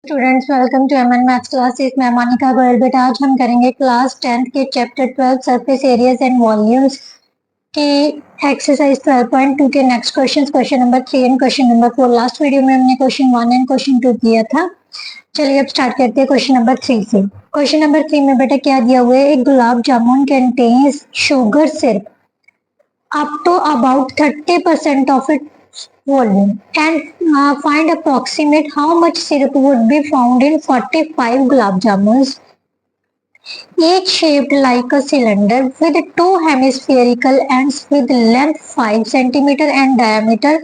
Students, welcome to MN maths classes. मैं मोनिका गोयल। बेटा आज हम करेंगे क्लास 10th के chapter 12 surface areas and volumes की एक्सरसाइज 12.2 के next question number 3 and question number 4। Last video में हमने क्वेश्चन 1 एंड क्वेश्चन 2 किया था। चलिए अब स्टार्ट करते हैं क्वेश्चन नंबर 3 से। क्वेश्चन नंबर 3 में बेटा क्या दिया हुआ है, एक gulab jamun contains sugar syrup up to about 30% of its volume and find approximate how much syrup would be found in 45 gulab jamuns, each shaped like a cylinder with two hemispherical ends with length 5 centimeter and diameter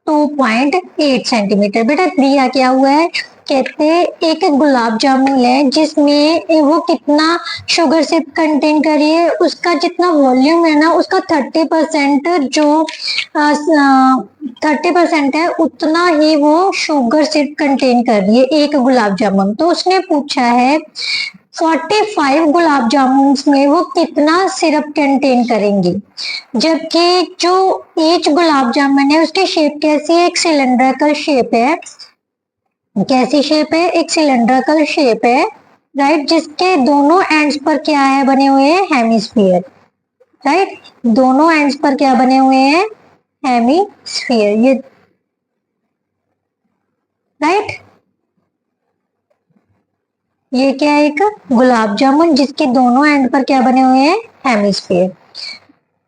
2.8 centimetre. बेटा दिया क्या हुआ है, कहते हैं एक गुलाब जामुन है जिसमें वो कितना शुगर सिरप कंटेन कर रही है, उसका जितना वॉल्यूम है ना उसका 30% जो 30% है उतना ही वो शुगर सिरप कंटेन कर रही है एक गुलाब जामुन। तो उसने पूछा है 45 गुलाब जामुन में वो कितना सिरप कंटेन करेंगी, जबकि जो ईच गुलाब जामुन है उसकी शेप कैसी है, एक सिलेंड्रिकल शेप है। कैसी शेप है, एक सिलेंड्रिकल शेप है, राइट, जिसके दोनों एंड्स पर क्या है, बने हुए हैं हेमिस्फीयर, राइट। दोनों एंड्स पर क्या बने हुए हैं, हेमिस्फीयर, ये राइट। ये क्या है, एक गुलाब जामुन जिसके दोनों एंड पर क्या बने हुए हैं, हेमिस्फीयर।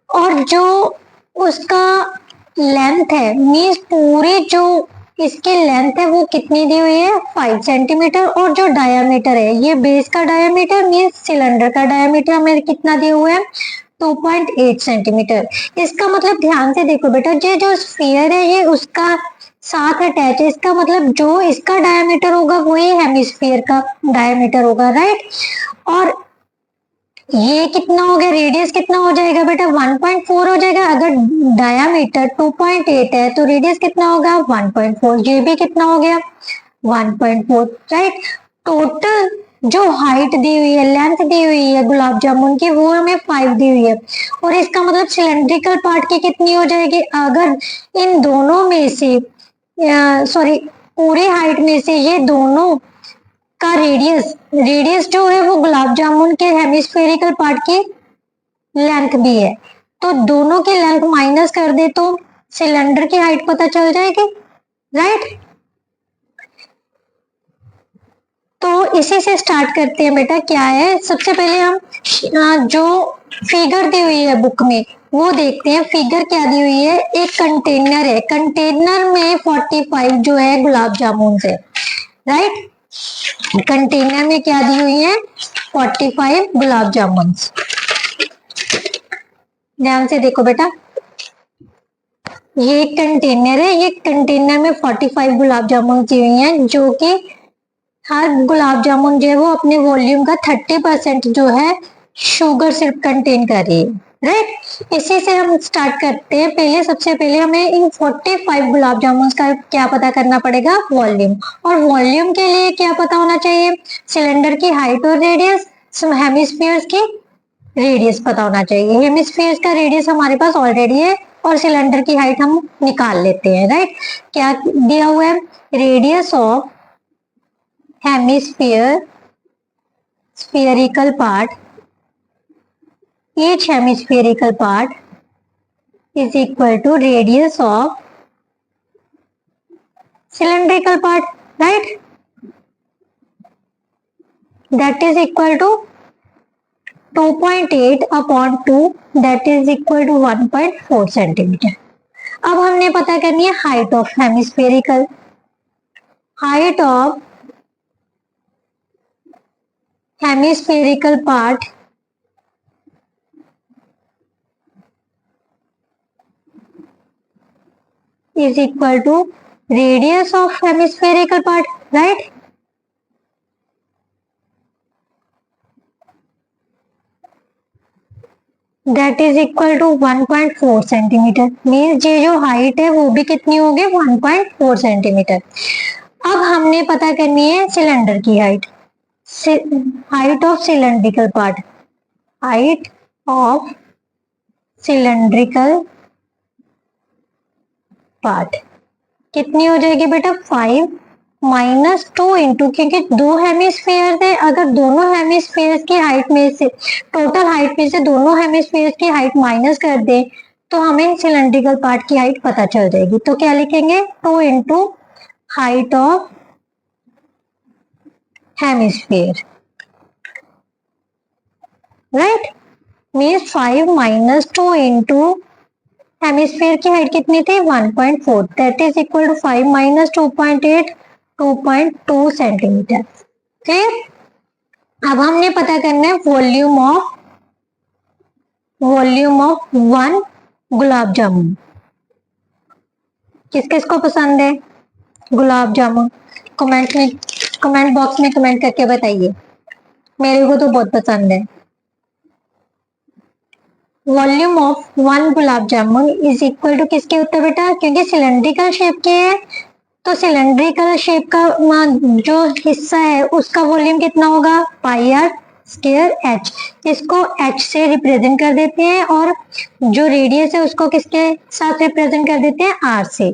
और जो उसका लेंथ है, मीन्स पूरी जो इसकी लेंथ है वो कितनी दी हुई है, 5 सेंटीमीटर। और जो डायामीटर है, ये बेस का डायामीटर मीन्स सिलेंडर का डायामीटर हमें कितना दिया हुआ है, 2.8 सेंटीमीटर। इसका मतलब ध्यान से देखो बेटा, ये जो स्फीयर है ये उसका साथ अटैच है, इसका मतलब जो इसका डायमीटर होगा वही हेमिस्फीयर का डायमीटर होगा, राइट। और ये कितना हो गया, रेडियस कितना हो जाएगा बेटा, 1.4 हो जाएगा। अगर डायमीटर 2.8 है तो रेडियस कितना होगा, 1.4। ये भी कितना हो गया, 1.4, राइट। टोटल जो हाइट दी हुई है, लेंथ दी हुई है गुलाब जामुन की, वो हमें 5 दी हुई है। और इसका मतलब सिलेंड्रिकल पार्ट की कितनी हो जाएगी, अगर इन दोनों में से सॉरी पूरे हाइट में से ये दोनों का रेडियस जो है वो गुलाब जामुन के हेमिस्फेरिकल पार्ट की लेंथ भी है, तो दोनों की लेंथ माइनस कर दे तो सिलेंडर की हाइट पता चल जाएगी, राइट। तो इसी से स्टार्ट करते हैं बेटा। क्या है, सबसे पहले हम जो फिगर दी हुई है बुक में वो देखते हैं। फिगर क्या दी हुई है, एक कंटेनर है, कंटेनर में 45 जो है गुलाब जामुन है, राइट। कंटेनर में क्या दी हुई है, 45 गुलाब जामुन। ध्यान से देखो बेटा, ये कंटेनर है, ये कंटेनर में 45 गुलाब जामुन दी हुई है, जो कि हर गुलाब जामुन जो है वो अपने वॉल्यूम का 30% जो है शुगर सिर्फ कंटेन कर रही है, राइट। इसी से हम स्टार्ट करते हैं। पहले सबसे पहले हमें इन 45 गुलाब जामुन का क्या पता करना पड़ेगा, वॉल्यूम। और वॉल्यूम के लिए क्या पता होना चाहिए, सिलेंडर की हाइट और रेडियस, हेमिस्फीयर्स की रेडियस पता होना चाहिए। हेमिस्फीयर्स का रेडियस हमारे पास ऑलरेडी है और सिलेंडर की हाइट हम निकाल लेते हैं, राइट। क्या दिया हुआ है, radius of hemisphere spherical part, each hemispherical part is equal to radius of cylindrical part, right, that is equal to 2.8 upon 2, that is equal to 1.4 centimetre. अब हमने पता करनी है height of hemispherical, height of hemispherical part is equal to radius of hemispherical part, right. That is equal to 1.4 centimetre. Means ये जो height है वो भी कितनी होगी, 1.4 सेंटीमीटर। अब हमने पता करनी है सिलेंडर की height, height of cylindrical part, height of cylindrical part कितनी हो जाएगी बेटा, 5 -2 इंटू, क्योंकि दो हेमिस्फीयर थे, अगर दोनों हेमिस्फीयर की हाइट में से, टोटल हाइट में से दोनों हेमिस्फीयर की हाइट माइनस कर दे तो हमें सिलेंड्रिकल पार्ट की हाइट पता चल जाएगी। तो क्या लिखेंगे, 2 into height of hemisphere, right, means 5 minus 2 into hemisphere की हाइट कितनी थी 1.4, that is equal to 5 minus 2.8, 2.2 centimetre. Clear. अब हमने पता करना है volume of one gulab jamun. किस किस को पसंद है गुलाब जामुन, कमेंट बॉक्स में कमेंट करके बताइए। मेरे को तो बहुत पसंद है। Volume of one gulab jamun is equal to किसके होता है बेटा, क्योंकि सिलेंड्रिकल शेप के है तो सिलेंड्रिकल शेप का जो हिस्सा है उसका वॉल्यूम कितना होगा, पाई आर स्क्वायर एच। इसको एच से रिप्रेजेंट कर देते हैं और जो रेडियस है उसको किसके साथ रिप्रेजेंट कर देते हैं, आर से,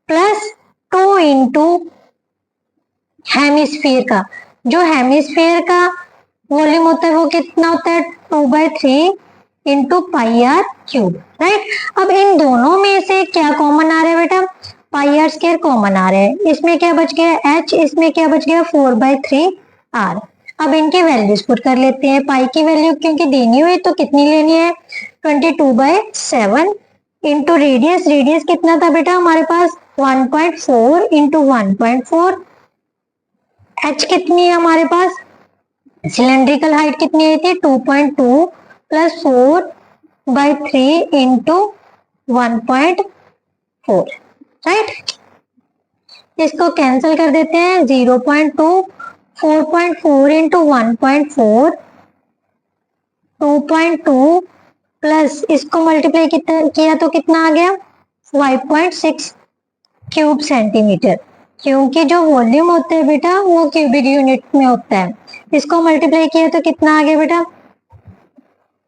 प्लस 2 इंटू हेमिस्फीयर का, जो हेमिस्फीयर का वॉल्यूम होता है वो कितना होता है 2/3 into pi r cube, right. अब इन दोनों में से क्या कॉमन आ रहा है बेटा, पाई आर स्क्वायर कॉमन आ रहा है, इसमें क्या बच गया एच, इसमें क्या बच गया 4/3 आर। अब इनके वैल्यूज पुट कर लेते हैं, पाई की वैल्यू क्योंकि देनी हुई तो कितनी लेनी है 22/7 इंटू रेडियस, रेडियस कितना था बेटा हमारे पास 1.4 इंटू 1.4, एच कितनी है हमारे पास, सिलेंड्रिकल हाइट कितनी आई थी 2.2 प्लस 4/3 इंटू 1.4, राइट। इसको कैंसिल कर देते हैं, 0.2, 4.4 इंटू 1.4, 2.2 प्लस इसको मल्टीप्लाई किया तो कितना आ गया 5.6 क्यूब सेंटीमीटर, क्योंकि जो वॉल्यूम होता है बेटा वो क्यूबिक यूनिट में होता है। इसको मल्टीप्लाई किया तो कितना आ गया बेटा,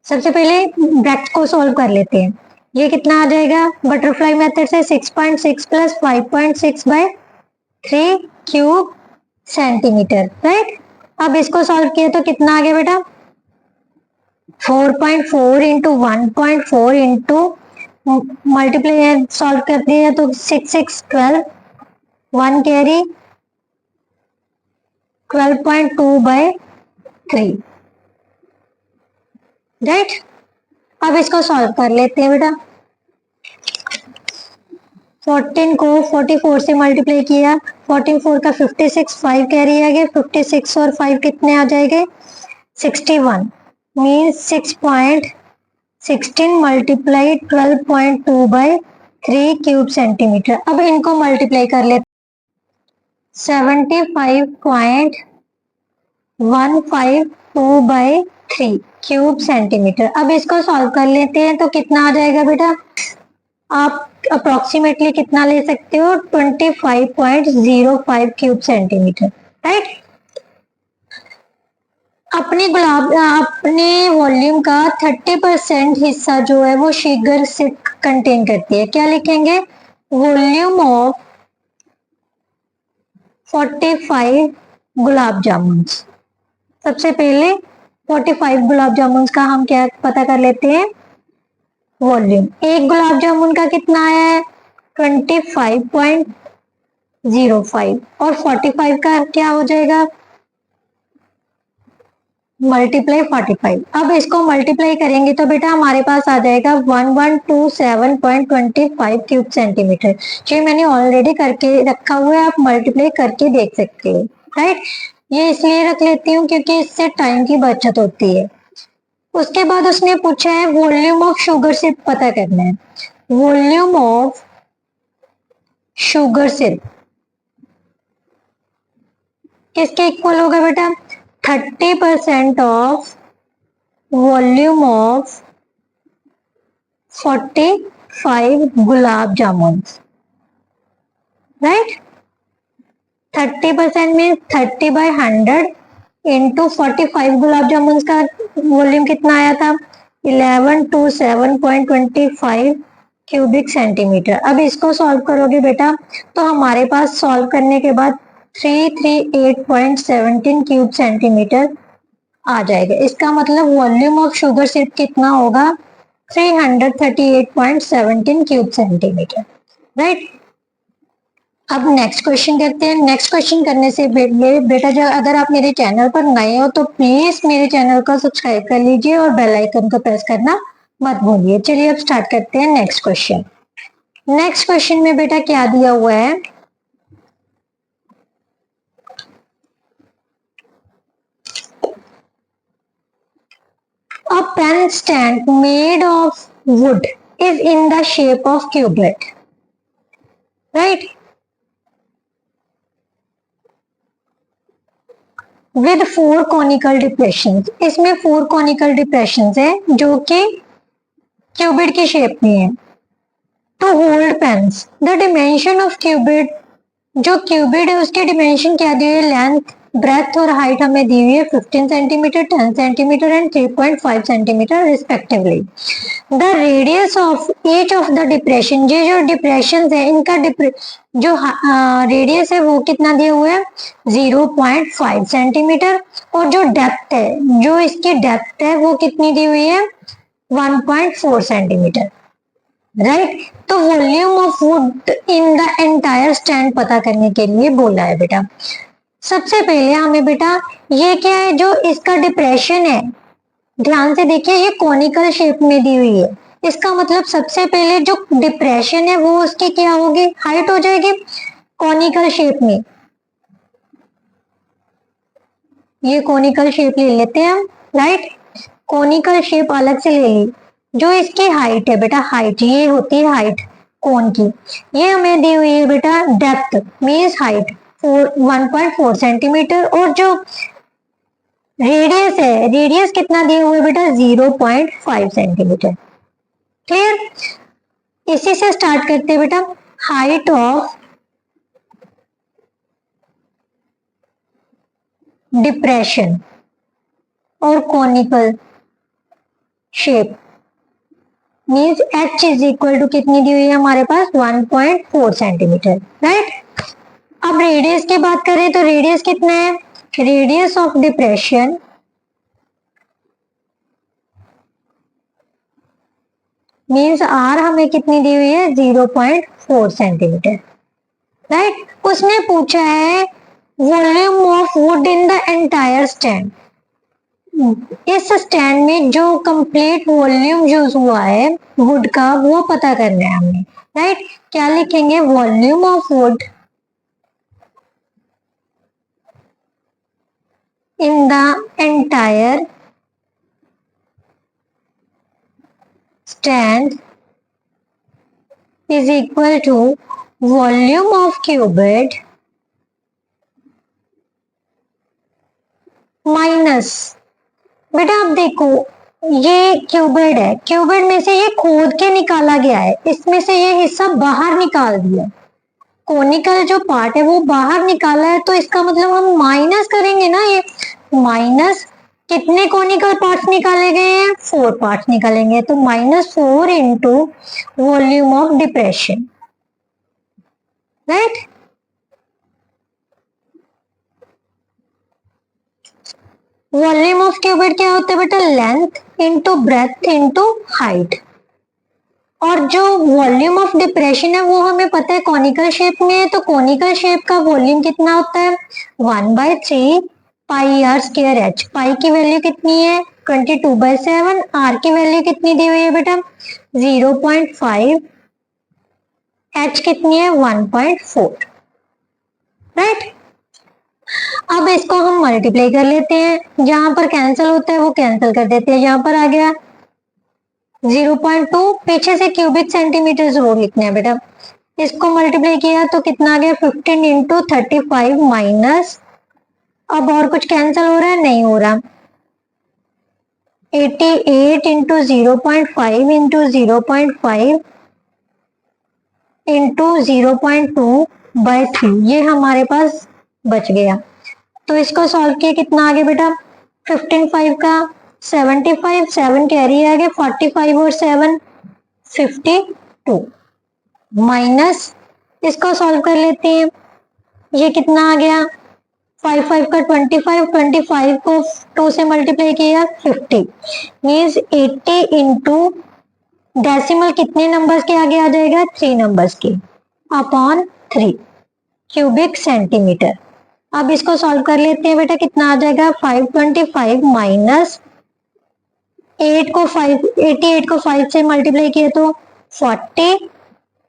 सबसे पहले ब्रैकेट को सॉल्व कर लेते हैं, ये कितना आ जाएगा बटरफ्लाई मेथड से 6.6 प्लस 5.6/3 क्यूब सेंटीमीटर, राइट। अब इसको सॉल्व किया तो कितना आ गया बेटा 4.4 इंटू 1.4 इंटू मल्टीप्लाई सॉल्व कर दिया तो 6 12, 1 कैरी 12.2/3, राइट। अब इसको सॉल्व कर लेते हैं बेटा, 14 को 44 से मल्टीप्लाई किया, 14 4 का 56, 5 कैरी आ गया, 56 और 5 कितने आ जाएंगे 61, मीन्स 6.16 मल्टीप्लाई 12.2/3 क्यूब सेंटीमीटर। अब इनको मल्टीप्लाई कर लेते 75.152/3 क्यूब सेंटीमीटर। अब इसको सॉल्व कर लेते हैं तो कितना आ जाएगा बेटा, आप अप्रोक्सीमेटली कितना ले सकते हो 25.05 क्यूब सेंटीमीटर, राइट। अपने वॉल्यूम का 30% हिस्सा जो है वो शुगर से कंटेन करती है, क्या लिखेंगे वॉल्यूम ऑफ 45 गुलाब जामुन। सबसे पहले 45 गुलाब जामुन का हम क्या पता कर लेते हैं वॉल्यूम। एक गुलाब जामुन का कितना आया है 25.05 और 45 का क्या हो जाएगा मल्टीप्लाई 45। अब इसको मल्टीप्लाई करेंगे तो बेटा हमारे पास आ जाएगा 1127.25 क्यूब सेंटीमीटर। जो मैंने ऑलरेडी करके रखा हुआ है, आप मल्टीप्लाई करके देख सकते हो, राइट। ये इसलिए रख लेती हूँ क्योंकि इससे टाइम की बचत होती है। उसके बाद उसने पूछा है वॉल्यूम ऑफ शुगर सिरप पता करना है। वॉल्यूम ऑफ शुगर सिरप किसके इक्वल होगा बेटा 30% of volume of 45 gulab jamun, right. 30% में 30/100 इंटू 45 गुलाब जामुन का वॉल्यूम कितना आया था 1127.25 क्यूबिक सेंटीमीटर। अब इसको सॉल्व करोगे बेटा तो हमारे पास सॉल्व करने के बाद 338.17 क्यूब सेंटीमीटर आ जाएगा। इसका मतलब वॉल्यूम ऑफ शुगर सिरप कितना होगा? 338.17 क्यूब सेंटीमीटर, राइट। अब नेक्स्ट क्वेश्चन करते हैं। नेक्स्ट क्वेश्चन करने से बेटा जो अगर आप मेरे चैनल पर नए हो तो प्लीज मेरे चैनल को सब्सक्राइब कर लीजिए और बेल आइकन को प्रेस करना मत भूलिए। चलिए अब स्टार्ट करते हैं नेक्स्ट क्वेश्चन। नेक्स्ट क्वेश्चन में बेटा क्या दिया हुआ है? A pen stand made of wood is in the shape of cubit, right? With four conical depressions. इसमें फोर conical depressions है जो कि क्यूबिट की शेप में है। तो hold pens, the dimension of cubit, जो क्यूबिट है उसके डिमेंशन क्या दिए? लेंथ, ब्रेथ और हाइट हमें दी हुई है 15 centimetre, 10 centimetre and 3.5 centimetre respectively. The radius of each of the depression, ये जो डिप्रेशन है इनका जो रेडियस है वो कितना दिया हुआ है? 0.5 सेंटीमीटर। और जो डेप्थ है, जो इसकी डेप्थ है वो कितनी दी हुई है? 1.4 सेंटीमीटर, राइट। तो volume of wood in the entire stand पता करने के लिए बोला है बेटा। सबसे पहले हमें बेटा ये क्या है, जो इसका डिप्रेशन है, ध्यान से देखिए, ये कॉनिकल शेप में दी हुई है। इसका मतलब सबसे पहले जो डिप्रेशन है वो उसकी क्या होगी? हाइट हो जाएगी कॉनिकल शेप में। ये कॉनिकल शेप ले लेते हैं हम, राइट। कॉनिकल शेप अलग से ले ली। जो इसकी हाइट है बेटा, हाइट ये होती है हाइट कोन की। ये हमें दी हुई है बेटा डेप्थ मीन्स हाइट 1.4 सेंटीमीटर। और जो रेडियस है, रेडियस कितना दिया हुआ है बेटा? 0.5 सेंटीमीटर। क्लियर? इसी से स्टार्ट करते हैं बेटा। हाइट ऑफ डिप्रेशन और conical shape means h is equal to कितनी दी हुई है हमारे पास? 1.4 सेंटीमीटर, राइट। अब रेडियस की बात करें तो रेडियस कितना है? Radius of depression means r हमें कितनी दी हुई है? 0.4 सेंटीमीटर, राइट। उसने पूछा है volume of wood in the entire stand. इस स्टैंड में जो कंप्लीट वॉल्यूम यूज हुआ है वुड का वो पता करना है हमें, राइट। क्या लिखेंगे? Volume of wood in the entire stand is equal to volume of cubit minus, बेटा अब देखो ये क्यूबिड है, क्यूबिड में से ये खोद के निकाला गया है, इसमें से ये हिस्सा बाहर निकाल दिया। कोनिकल जो पार्ट है वो बाहर निकाला है, तो इसका मतलब हम माइनस करेंगे ना। ये माइनस कितने कोनिकल पार्ट्स निकाले गए हैं? 4 पार्ट्स निकालेंगे, तो -4 into volume of depression, right. Volume of cuboid क्या होता है बेटा? Length into breadth into height. और जो वॉल्यूम ऑफ डिप्रेशन है वो हमें पता है कॉनिकल शेप में है, तो कॉनिकल शेप का वॉल्यूम कितना होता है? 1/3 पाई आर स्क्वायर एच। पाई की वैल्यू कितनी है? 22/7। आर की वैल्यू कितनी दी हुई है बेटा? 0.5। एच कितनी है? 1.4, राइट। अब इसको हम मल्टीप्लाई कर लेते हैं, जहां पर कैंसिल होता है वो कैंसिल कर देते हैं। यहाँ पर आ गया 0.2, पीछे से क्यूबिक सेंटीमीटर जरूर लिखना है बेटा। इसको मल्टीप्लाई किया तो कितना आ गया? 15 इंटू 35 माइनस, अब और कुछ कैंसिल हो रहा है? नहीं हो रहा। 88 इंटू 0.5 इंटू 0.5 इंटू 0.2/3, ये हमारे पास बच गया। तो इसको सॉल्व किया, कितना आ गया बेटा? 15 5 का 75, 7 कैरी आ गया, 45 और 7 52 माइनस, इसको सॉल्व कर लेते हैं। ये कितना आ गया, 5 5 का 25, 25 को 2 से मल्टीप्लाई किया 50, मीन्स 80 इंटू डेसिमल कितने नंबर्स के आगे आ जाएगा, 3 नंबर्स के, अपॉन 3 क्यूबिक सेंटीमीटर। अब इसको सॉल्व कर लेते हैं बेटा, कितना आ जाएगा, 525 माइनस 88 को 5 से मल्टीप्लाई किया तो 40,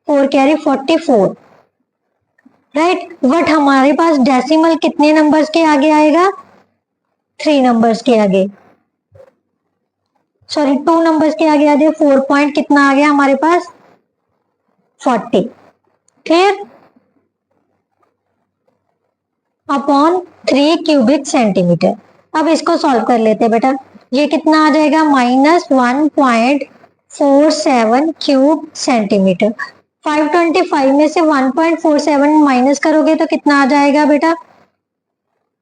4 कैरी 44, राइट। बट हमारे पास डेसिमल कितने नंबर्स के आगे आएगा, 3 नंबर्स के आगे, सॉरी 2 नंबर्स के आगे आ जाए, 4 पॉइंट कितना आ गया हमारे पास, 40, क्लियर, अपॉन 3 क्यूबिक सेंटीमीटर। अब इसको सॉल्व कर लेते हैं बेटा, ये कितना आ जाएगा, माइनस 1.47 क्यूब सेंटीमीटर। 525 में से 1.47 माइनस करोगे तो कितना आ जाएगा बेटा,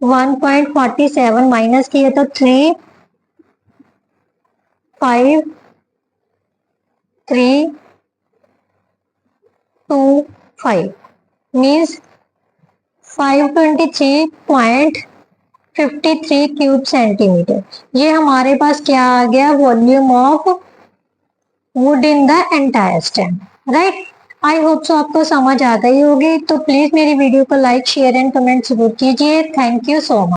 1.47 माइनस किए तो 3 5 3 2 5 मीन्स 523.53 क्यूब सेंटीमीटर। ये हमारे पास क्या आ गया, volume of wood in the entire stem, right. I hope so आपको समझ आ गई होगी। तो प्लीज मेरी वीडियो को लाइक शेयर एंड कमेंट जरूर कीजिए। Thank you so much.